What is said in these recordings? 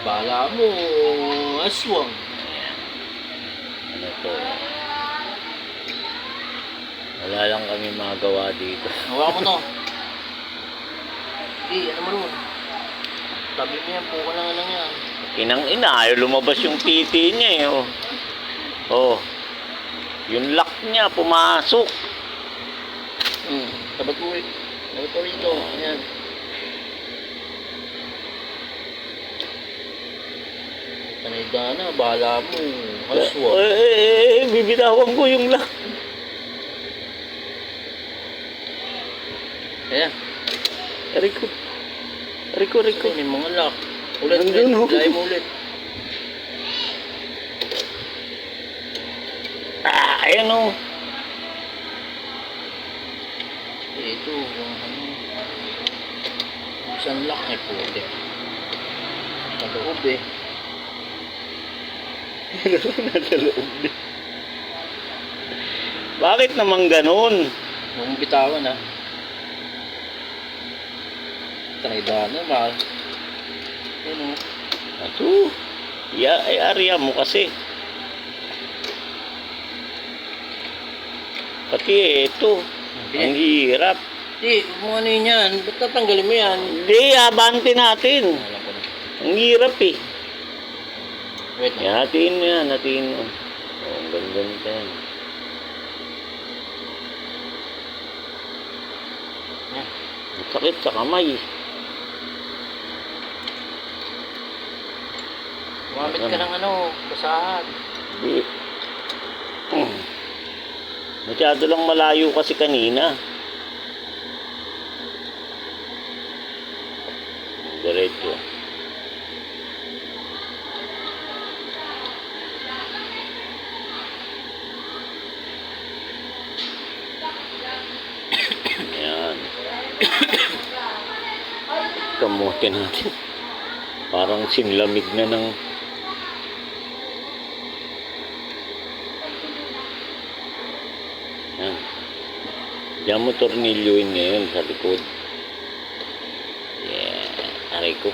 Bala mo, aswang. Ayan. Ano to? Wala lang kami magawa dito. Hawa mo to. Hindi, ano mo nun? Tabi mo yan, puka lang yan. Inang ina, ayaw lumabas yung titi niya eh. Oh. Oh. Yung lock niya, pumasok. Tabat mo eh. Tabat mo rito. Ayan. Panay na, bahala mo. Aswang. Bibitawan ko yung lock. Ayan. Rico. Ito yung mga lock. Ulit. Nandun, oh. Lay mo ulit. Ayan o. Ito, yung ano. Isang lock eh po. Sa loob eh. Nasa loob din. Bakit naman ganun? Huwag mong bitawan ha. Panay na, mahal. Ayan o. Ato. Ay area mo kasi. Pati ito. Ang hirap. Hindi, huwag mo ano yun yan. Ba't tatanggalin mo yan? Hindi, abante natin. Alam ko na. Ang hirap eh. Wait na. Hatiin mo yan, hatiin mo. Oh, ang ganda yan. Yan. Ang sakit sa kamay. Gumamit ka ng ano, basahan. Hindi. Masyado lang malayo kasi kanina. Diretso. Ayan. Kamote natin. Parang sinlamig na ng yan. Diyan mo tornilyoin ngayon sa likod. Yeah. Aray ko.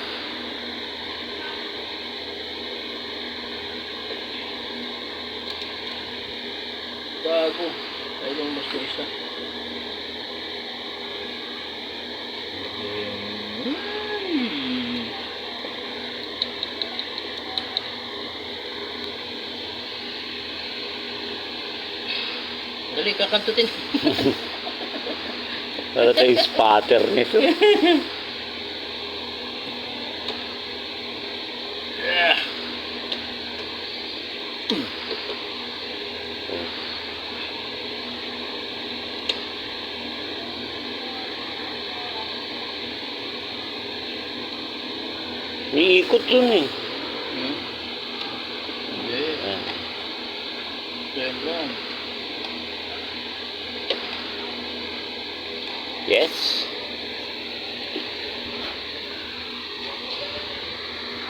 Gago. Ay lang mas isa. Dali, kakantutin. Para tayo spatter nito. Iikot yun eh. Hindi. Ah. Yan lang. Yes.